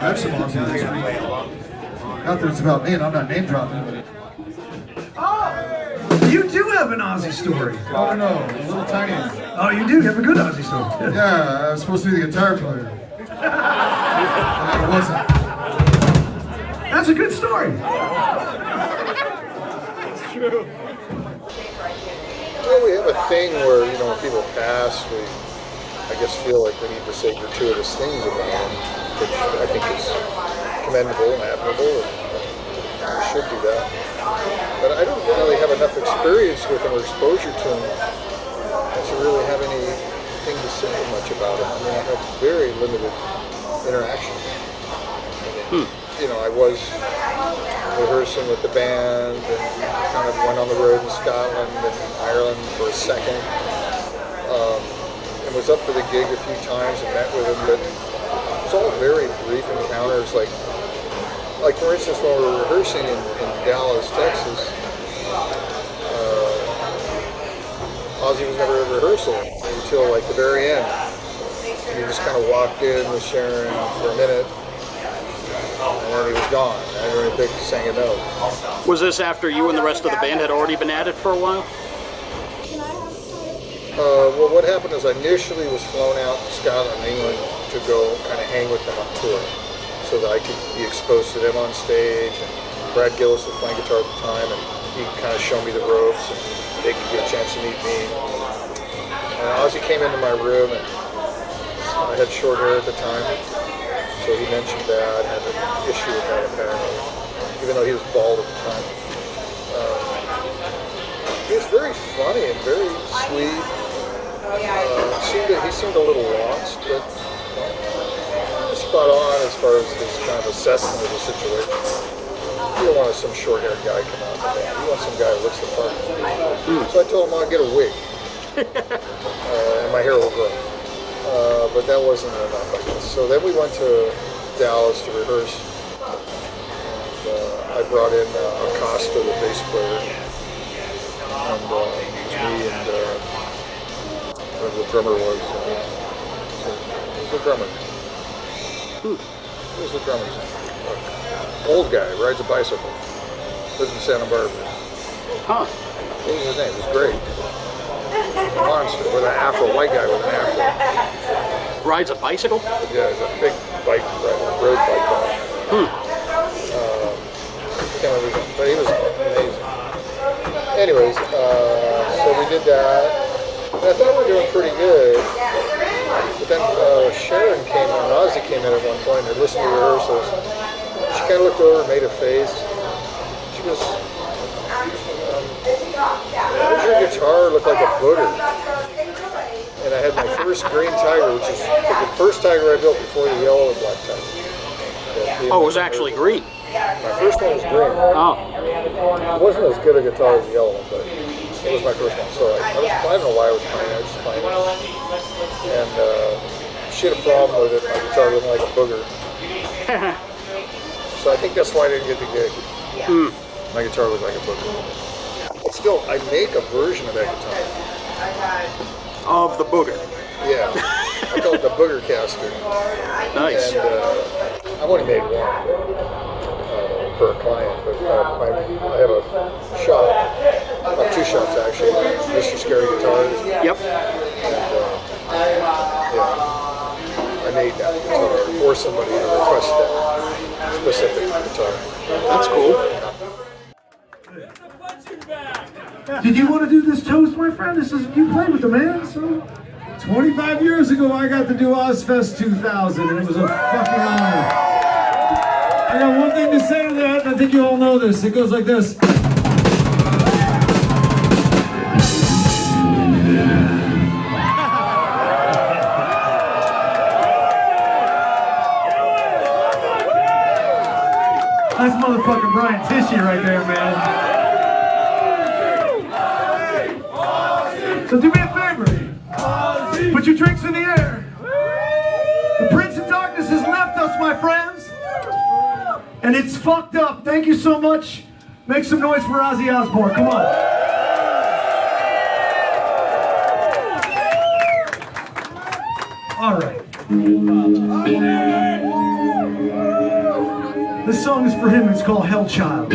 I have some Ozzy history. Not that it's about me and I'm not name dropping. Oh! You do have an Ozzy story. Oh no, a little tiny one. Oh, you do have a good Ozzy story. Yeah, I was supposed to be the guitar player. And I wasn't. That's a good story. It's true. Well, we have a thing where, you know, when people pass, we, I guess, feel like we need to say gratuitous things about them, which I think is commendable and admirable, and we should do that. But I don't really have enough experience with them or exposure to them to really have anything to say much about them. I mean, I have very limited interaction. You know, I was rehearsing with the band and kind of went on the road in Scotland and Ireland for a second. And was up for the gig a few times and met with them, but it was all very brief encounters. Like for instance, when we were rehearsing in Dallas, Texas, Ozzy was never at rehearsal until like the very end. And he just kind of walked in with Sharon for a minute, and then he was gone. I didn't really think he sang a note. Was this after you and the rest of the band had already been at it for a while? Well, what happened is I initially was flown out to Scotland and England to go kind of hang with them on tour so that I could be exposed to them on stage. And Brad Gillis was playing guitar at the time, and he kind of showed me the ropes and they could get a chance to meet me. And Ozzy came into my room, and I had short hair at the time, so he mentioned that, had an issue with that apparently, even though he was bald at the time. He was very funny and very sweet. He seemed a little lost, but spot on as far as this kind of assessment of the situation. You don't want some short-haired guy come out of the band. You want some guy who looks the part. So I told him I'll get a wig, and my hair will grow. But that wasn't enough, I guess. So then we went to Dallas to rehearse, and I brought in Acosta, the bass player, and it was me and whoever the drummer was. Who's the drummer? Who's the drummer's name? Old guy, rides a bicycle, lives in Santa Barbara. Huh. What was his name? It was great. Monster, with an afro, white guy with an afro. Rides a bicycle? Yeah, he's a big bike rider, road bike guy. Can't remember his name, but he was amazing. Anyways, so we did that, and I thought we were doing pretty good. But then Sharon came in, and Ozzy came in at one point, and listened to rehearsals. She kind of looked over and made a face. She goes, "Does your guitar look like a booger?" And I had my first green tiger, which is the first tiger I built before the yellow and black tiger. Oh, it was actually green. My first one was green. Oh. It wasn't as good a guitar as the yellow one, but it was my first one. So I don't know why I was playing it, I was just playing it. And she had a problem with it, my guitar looking like a booger. So I think that's why I didn't get the gig. My guitar looked like a booger. Still, I make a version of that guitar. Of the booger. Yeah. I call it the booger caster. Nice. And I've only made one per client, but I have a shop, two shops actually, Mr. Scary Guitars. Yep. And yeah, I made that guitar for somebody who requested that specific guitar. That's cool. Did you want to do this toast, my friend? This is, you played with the man, so. 25 years ago, I got to do Ozfest 2000, and it was a fucking honor. I got one thing to say to that, and I think you all know this. It goes like this. That's motherfucking Brian Tishy right there, man. So do me a favor. Put your drinks in the air. The Prince of Darkness has left us, my friends. And it's fucked up. Thank you so much. Make some noise for Ozzy Osbourne. Come on. All right. song is for him. It's called Hell Child.